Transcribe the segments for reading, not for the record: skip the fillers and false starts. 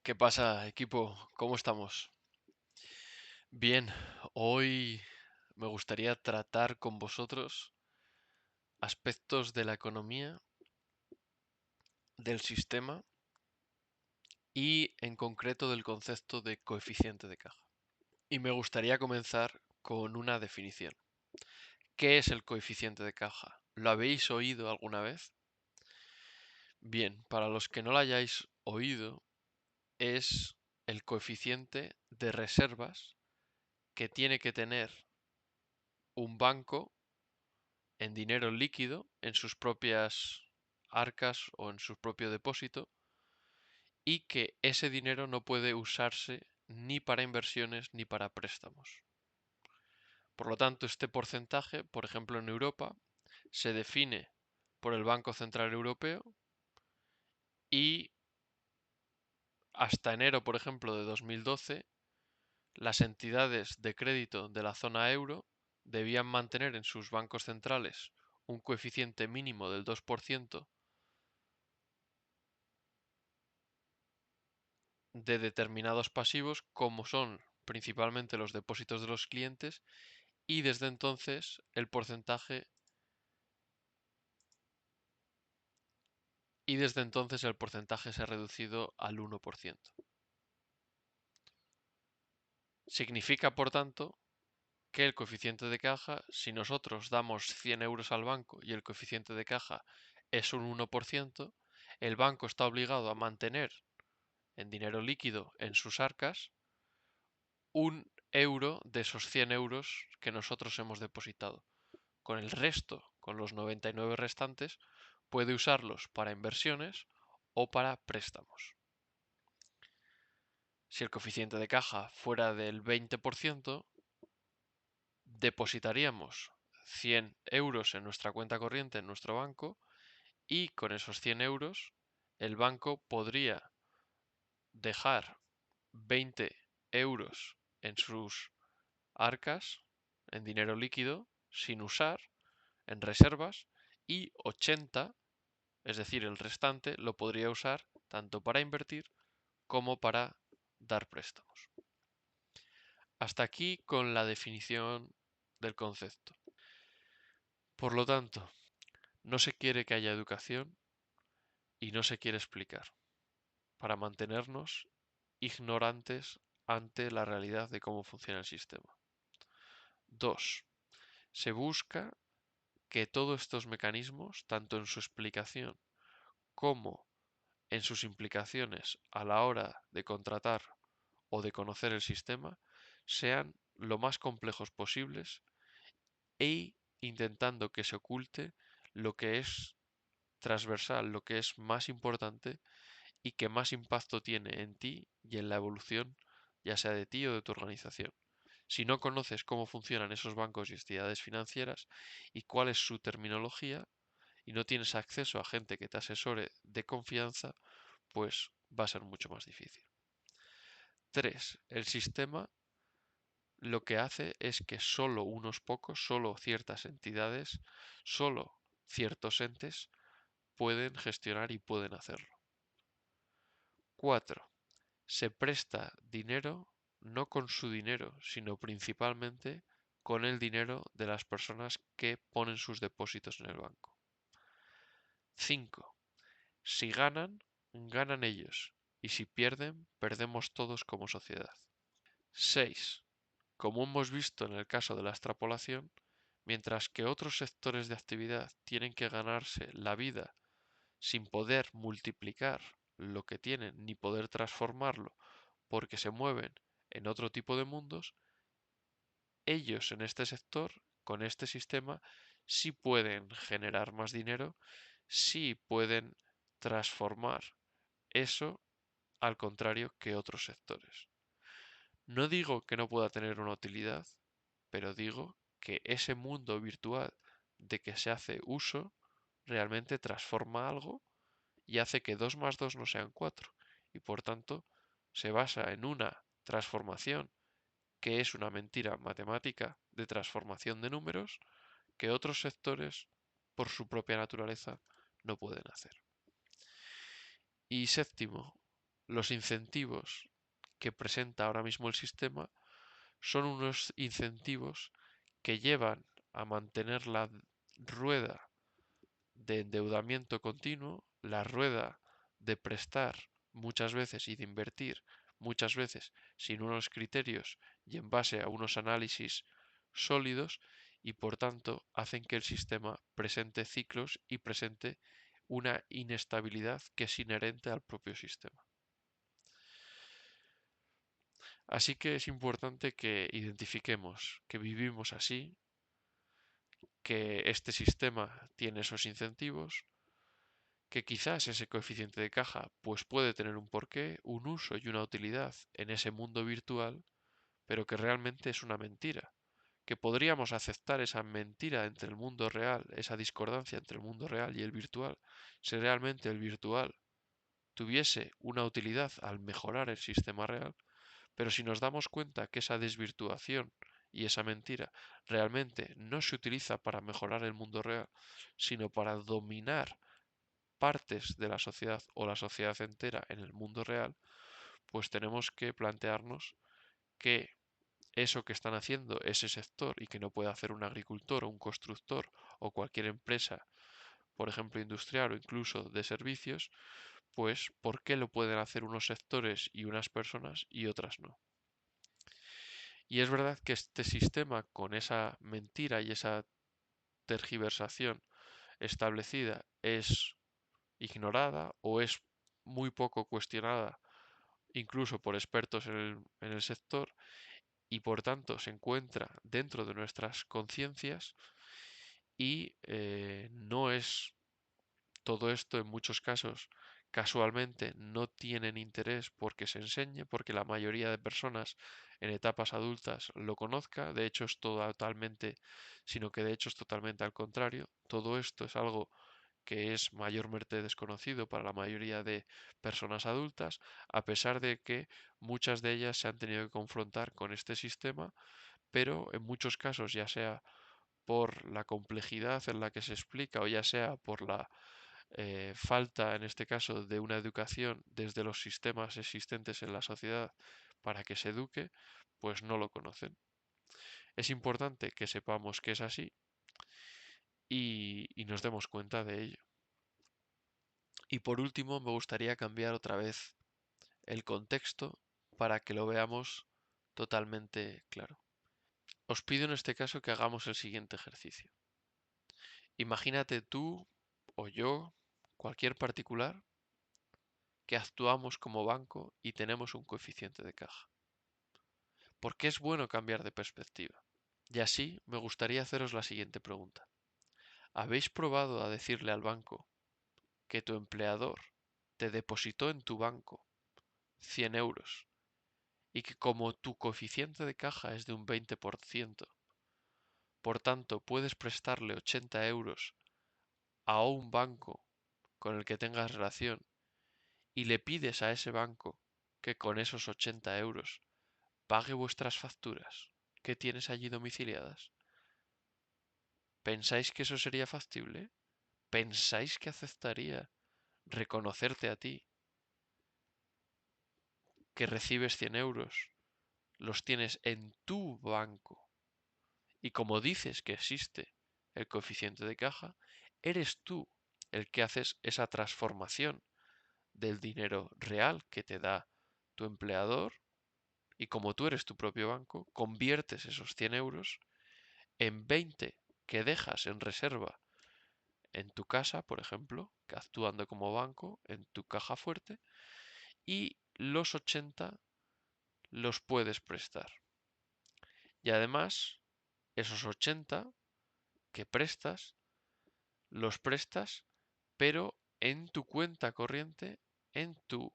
¿Qué pasa, equipo? ¿Cómo estamos? Bien, hoy me gustaría tratar con vosotros aspectos de la economía, del sistema y en concreto del concepto de coeficiente de caja. Y me gustaría comenzar con una definición. ¿Qué es el coeficiente de caja? ¿Lo habéis oído alguna vez? Bien, para los que no lo hayáis oído, es el coeficiente de reservas que tiene que tener un banco en dinero líquido, en sus propias arcas o en su propio depósito, y que ese dinero no puede usarse ni para inversiones ni para préstamos. Por lo tanto, este porcentaje, por ejemplo en Europa, se define por el Banco Central Europeo y hasta enero, por ejemplo, de 2012, las entidades de crédito de la zona euro debían mantener en sus bancos centrales un coeficiente mínimo del 2% de determinados pasivos, como son principalmente los depósitos de los clientes, y desde entonces el porcentaje se ha reducido al 1%. Significa, por tanto, que el coeficiente de caja, si nosotros damos 100 euros al banco y el coeficiente de caja es un 1%, el banco está obligado a mantener en dinero líquido en sus arcas un euro de esos 100 euros que nosotros hemos depositado. Con el resto, con los 99 restantes, puede usarlos para inversiones o para préstamos. Si el coeficiente de caja fuera del 20%, depositaríamos 100 euros en nuestra cuenta corriente en nuestro banco y con esos 100 euros el banco podría dejar 20 euros en sus arcas, en dinero líquido, sin usar, en reservas, y 80, es decir, el restante, lo podría usar tanto para invertir como para dar préstamos. Hasta aquí con la definición del concepto. Por lo tanto, no se quiere que haya educación y no se quiere explicar, para mantenernos ignorantes ante la realidad de cómo funciona el sistema. 2. Se busca que todos estos mecanismos, tanto en su explicación como en sus implicaciones a la hora de contratar o de conocer el sistema, sean lo más complejos posibles e intentando que se oculte lo que es transversal, lo que es más importante y que más impacto tiene en ti y en la evolución, ya sea de ti o de tu organización. Si no conoces cómo funcionan esos bancos y entidades financieras y cuál es su terminología, y no tienes acceso a gente que te asesore de confianza, pues va a ser mucho más difícil. 3. El sistema lo que hace es que solo unos pocos, solo ciertas entidades, solo ciertos entes pueden gestionar y pueden hacerlo. 4. Se presta dinero no con su dinero, sino principalmente con el dinero de las personas que ponen sus depósitos en el banco. 5. Si ganan, ganan ellos, y si pierden, perdemos todos como sociedad. 6. Como hemos visto en el caso de la extrapolación, mientras que otros sectores de actividad tienen que ganarse la vida sin poder multiplicar lo que tienen ni poder transformarlo porque se mueven en otro tipo de mundos, ellos en este sector, con este sistema, sí pueden generar más dinero, sí pueden transformar eso al contrario que otros sectores. No digo que no pueda tener una utilidad, pero digo que ese mundo virtual de que se hace uso realmente transforma algo y hace que 2 más 2 no sean 4 y por tanto se basa en una transformación que es una mentira matemática de transformación de números que otros sectores por su propia naturaleza no pueden hacer. Y séptimo, los incentivos que presenta ahora mismo el sistema son unos incentivos que llevan a mantener la rueda de endeudamiento continuo, la rueda de prestar muchas veces y de invertir muchas veces sin unos criterios y en base a unos análisis sólidos y por tanto hacen que el sistema presente ciclos y presente una inestabilidad que es inherente al propio sistema. Así que es importante que identifiquemos que vivimos así, que este sistema tiene esos incentivos, que quizás ese coeficiente de caja pues puede tener un porqué, un uso y una utilidad en ese mundo virtual, pero que realmente es una mentira, que podríamos aceptar esa mentira entre el mundo real, esa discordancia entre el mundo real y el virtual, si realmente el virtual tuviese una utilidad al mejorar el sistema real, pero si nos damos cuenta que esa desvirtuación y esa mentira realmente no se utiliza para mejorar el mundo real, sino para dominar partes de la sociedad o la sociedad entera en el mundo real, pues tenemos que plantearnos que eso que están haciendo ese sector y que no puede hacer un agricultor o un constructor o cualquier empresa, por ejemplo industrial o incluso de servicios, pues ¿por qué lo pueden hacer unos sectores y unas personas y otras no? Y es verdad que este sistema, con esa mentira y esa tergiversación establecida, es ignorada o es muy poco cuestionada, incluso por expertos en el sector, y por tanto se encuentra dentro de nuestras conciencias y no es todo esto en muchos casos casualmente no tienen interés porque se enseñe, porque la mayoría de personas en etapas adultas lo conozca, de hecho es totalmente, sino que de hecho es totalmente al contrario. Todo esto es algo que es mayormente desconocido para la mayoría de personas adultas, a pesar de que muchas de ellas se han tenido que confrontar con este sistema, pero en muchos casos, ya sea por la complejidad en la que se explica o ya sea por la falta, en este caso, de una educación desde los sistemas existentes en la sociedad para que se eduque, pues no lo conocen. Es importante que sepamos que es así y nos demos cuenta de ello. Y por último, me gustaría cambiar otra vez el contexto para que lo veamos totalmente claro. Os pido en este caso que hagamos el siguiente ejercicio. Imagínate tú o yo, cualquier particular, que actuamos como banco y tenemos un coeficiente de caja. ¿Por qué es bueno cambiar de perspectiva? Y así me gustaría haceros la siguiente pregunta. ¿Habéis probado a decirle al banco que tu empleador te depositó en tu banco 100 euros y que como tu coeficiente de caja es de un 20%, por tanto puedes prestarle 80 euros a un banco con el que tengas relación y le pides a ese banco que con esos 80 euros pague vuestras facturas que tienes allí domiciliadas? ¿Pensáis que eso sería factible? ¿Pensáis que aceptaría reconocerte a ti que recibes 100 euros, los tienes en tu banco y como dices que existe el coeficiente de caja, eres tú el que haces esa transformación del dinero real que te da tu empleador y como tú eres tu propio banco, conviertes esos 100 euros en 20 que dejas en reserva en tu casa, por ejemplo, actuando como banco, en tu caja fuerte, y los 80 los puedes prestar. Y además, esos 80 que prestas, los prestas, pero en tu cuenta corriente, en tu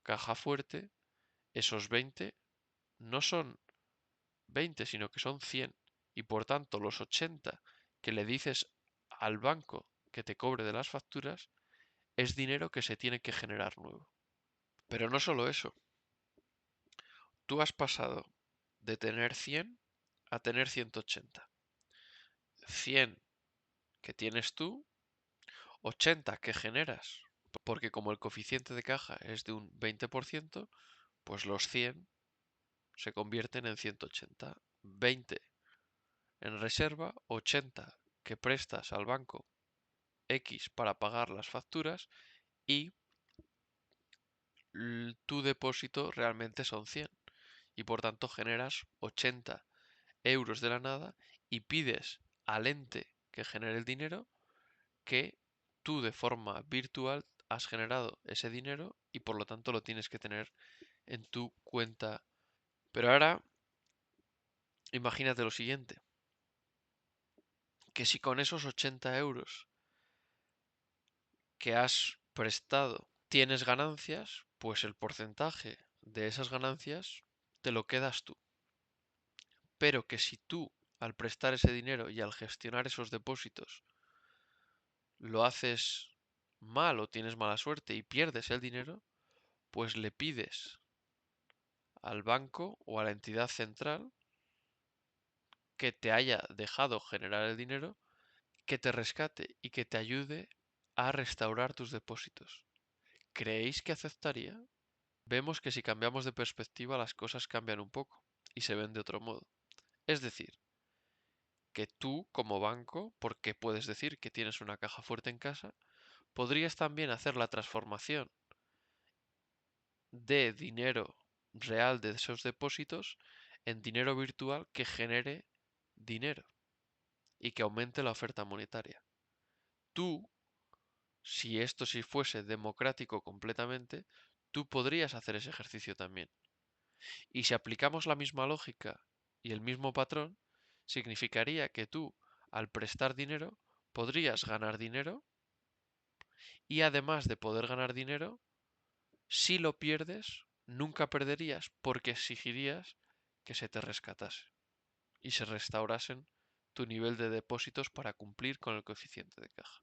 caja fuerte, esos 20 no son 20, sino que son 100. Y por tanto, los 80 que le dices al banco que te cobre de las facturas es dinero que se tiene que generar nuevo. Pero no solo eso, tú has pasado de tener 100 a tener 180. 100 que tienes tú, 80 que generas porque como el coeficiente de caja es de un 20%, pues los 100 se convierten en 180. 20 en reserva, 80 que prestas al banco X para pagar las facturas y tu depósito realmente son 100 y por tanto generas 80 euros de la nada y pides al ente que genere el dinero que tú de forma virtual has generado ese dinero y por lo tanto lo tienes que tener en tu cuenta. Pero ahora imagínate lo siguiente, que si con esos 80 euros que has prestado tienes ganancias, pues el porcentaje de esas ganancias te lo quedas tú. Pero que si tú, al prestar ese dinero y al gestionar esos depósitos, lo haces mal o tienes mala suerte y pierdes el dinero, pues le pides al banco o a la entidad central que te haya dejado generar el dinero, que te rescate y que te ayude a restaurar tus depósitos. ¿Creéis que aceptaría? Vemos que si cambiamos de perspectiva las cosas cambian un poco y se ven de otro modo. Es decir, que tú como banco, porque puedes decir que tienes una caja fuerte en casa, podrías también hacer la transformación de dinero real de esos depósitos en dinero virtual que genere dinero y que aumente la oferta monetaria. Tú, si fuese democrático completamente, tú podrías hacer ese ejercicio también. Y si aplicamos la misma lógica y el mismo patrón, significaría que tú, al prestar dinero, podrías ganar dinero y además de poder ganar dinero, si lo pierdes, nunca perderías porque exigirías que se te rescatase y se restaurasen tu nivel de depósitos para cumplir con el coeficiente de caja.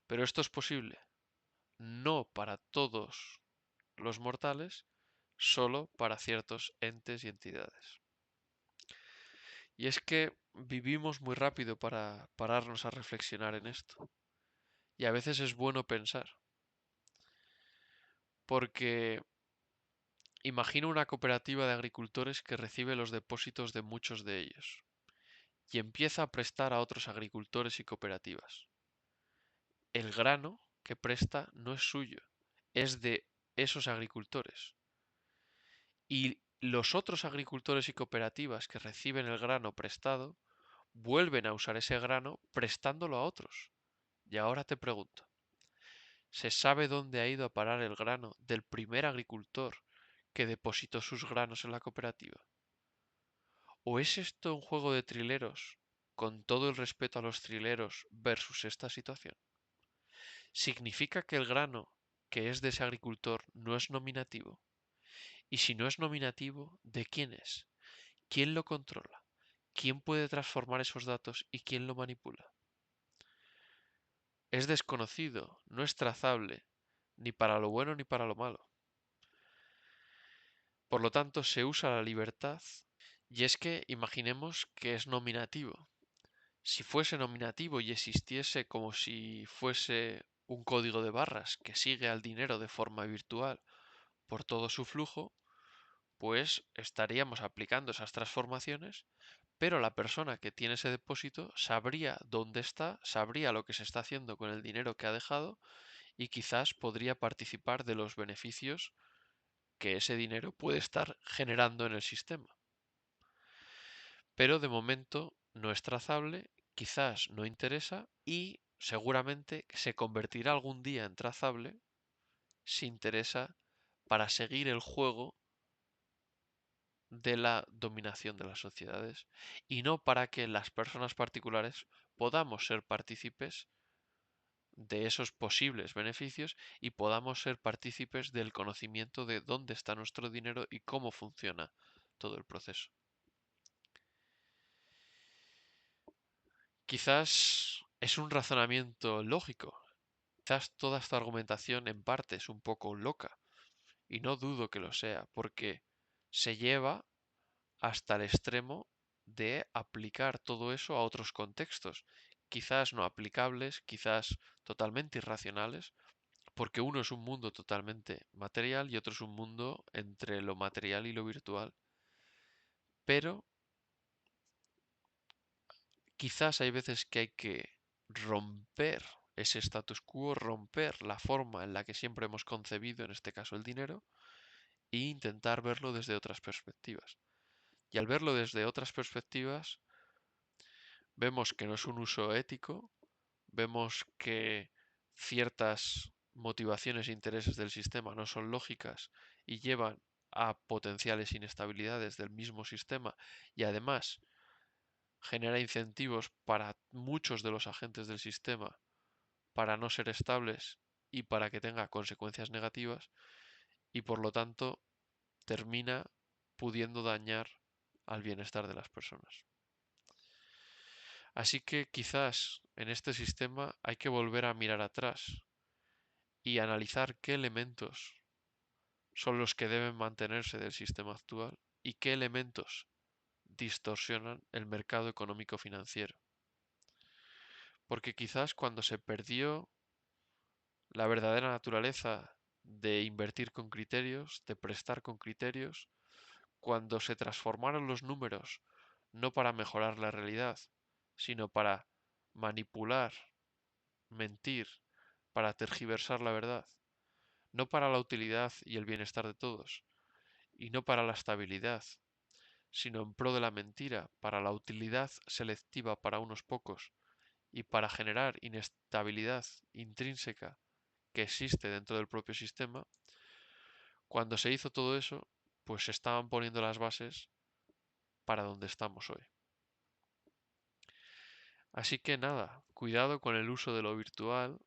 Pero esto es posible, no para todos los mortales, solo para ciertos entes y entidades. Y es que vivimos muy rápido para pararnos a reflexionar en esto. Y a veces es bueno pensar, porque imagino una cooperativa de agricultores que recibe los depósitos de muchos de ellos y empieza a prestar a otros agricultores y cooperativas. El grano que presta no es suyo, es de esos agricultores. Y los otros agricultores y cooperativas que reciben el grano prestado vuelven a usar ese grano prestándolo a otros. Y ahora te pregunto, ¿se sabe dónde ha ido a parar el grano del primer agricultor que depositó sus granos en la cooperativa? ¿O es esto un juego de trileros, con todo el respeto a los trileros versus esta situación? ¿Significa que el grano que es de ese agricultor no es nominativo? Y si no es nominativo, ¿de quién es? ¿Quién lo controla? ¿Quién puede transformar esos datos y quién lo manipula? Es desconocido, no es trazable, ni para lo bueno ni para lo malo. Por lo tanto, se usa la libertad y es que imaginemos que es nominativo. Si fuese nominativo y existiese como si fuese un código de barras que sigue al dinero de forma virtual por todo su flujo, pues estaríamos aplicando esas transformaciones, pero la persona que tiene ese depósito sabría dónde está, sabría lo que se está haciendo con el dinero que ha dejado y quizás podría participar de los beneficios que ese dinero puede estar generando en el sistema. Pero de momento no es trazable, quizás no interesa y seguramente se convertirá algún día en trazable si interesa para seguir el juego de la dominación de las sociedades y no para que las personas particulares podamos ser partícipes de esos posibles beneficios y podamos ser partícipes del conocimiento de dónde está nuestro dinero y cómo funciona todo el proceso. Quizás es un razonamiento lógico, quizás toda esta argumentación en parte es un poco loca y no dudo que lo sea porque se lleva hasta el extremo de aplicar todo eso a otros contextos, quizás no aplicables, quizás totalmente irracionales, porque uno es un mundo totalmente material y otro es un mundo entre lo material y lo virtual. Pero quizás hay veces que hay que romper ese status quo, romper la forma en la que siempre hemos concebido, en este caso el dinero, e intentar verlo desde otras perspectivas. Y al verlo desde otras perspectivas, vemos que no es un uso ético, vemos que ciertas motivaciones e intereses del sistema no son lógicas y llevan a potenciales inestabilidades del mismo sistema y además genera incentivos para muchos de los agentes del sistema para no ser estables y para que tenga consecuencias negativas y por lo tanto termina pudiendo dañar al bienestar de las personas. Así que quizás en este sistema hay que volver a mirar atrás y analizar qué elementos son los que deben mantenerse del sistema actual y qué elementos distorsionan el mercado económico financiero. Porque quizás cuando se perdió la verdadera naturaleza de invertir con criterios, de prestar con criterios, cuando se transformaron los números no para mejorar la realidad, sino para manipular, mentir, para tergiversar la verdad, no para la utilidad y el bienestar de todos, y no para la estabilidad, sino en pro de la mentira, para la utilidad selectiva para unos pocos y para generar inestabilidad intrínseca que existe dentro del propio sistema, cuando se hizo todo eso, pues se estaban poniendo las bases para donde estamos hoy. Así que nada, cuidado con el uso de lo virtual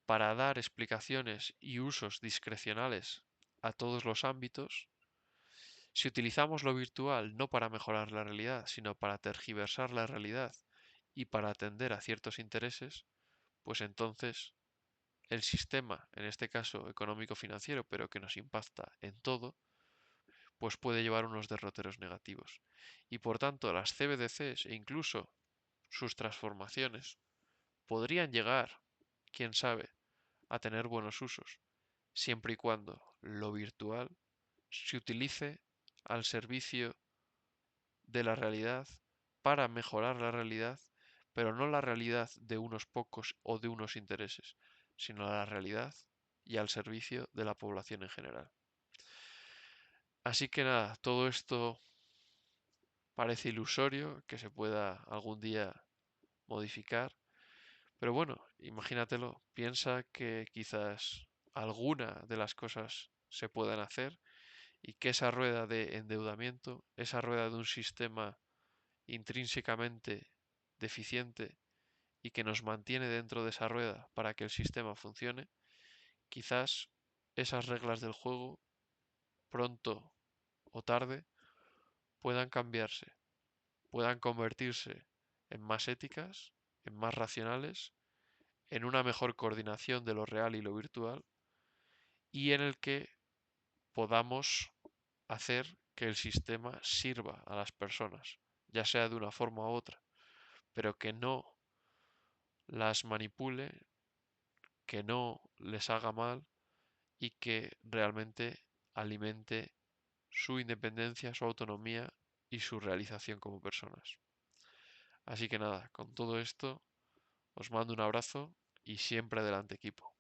para dar explicaciones y usos discrecionales a todos los ámbitos. Si utilizamos lo virtual no para mejorar la realidad, sino para tergiversar la realidad y para atender a ciertos intereses, pues entonces el sistema, en este caso económico-financiero, pero que nos impacta en todo, pues puede llevar unos derroteros negativos. Y por tanto, las CBDCs e incluso sus transformaciones podrían llegar, quién sabe, a tener buenos usos, siempre y cuando lo virtual se utilice al servicio de la realidad para mejorar la realidad, pero no la realidad de unos pocos o de unos intereses, sino la realidad y al servicio de la población en general. Así que nada, todo esto parece ilusorio que se pueda algún día modificar, pero bueno, imagínatelo, piensa que quizás alguna de las cosas se puedan hacer y que esa rueda de endeudamiento, esa rueda de un sistema intrínsecamente deficiente y que nos mantiene dentro de esa rueda para que el sistema funcione, quizás esas reglas del juego pronto o tarde puedan cambiarse, puedan convertirse en más éticas, en más racionales, en una mejor coordinación de lo real y lo virtual y en el que podamos hacer que el sistema sirva a las personas, ya sea de una forma u otra, pero que no las manipule, que no les haga mal y que realmente alimente su independencia, su autonomía y su realización como personas. Así que nada, con todo esto os mando un abrazo y siempre adelante equipo.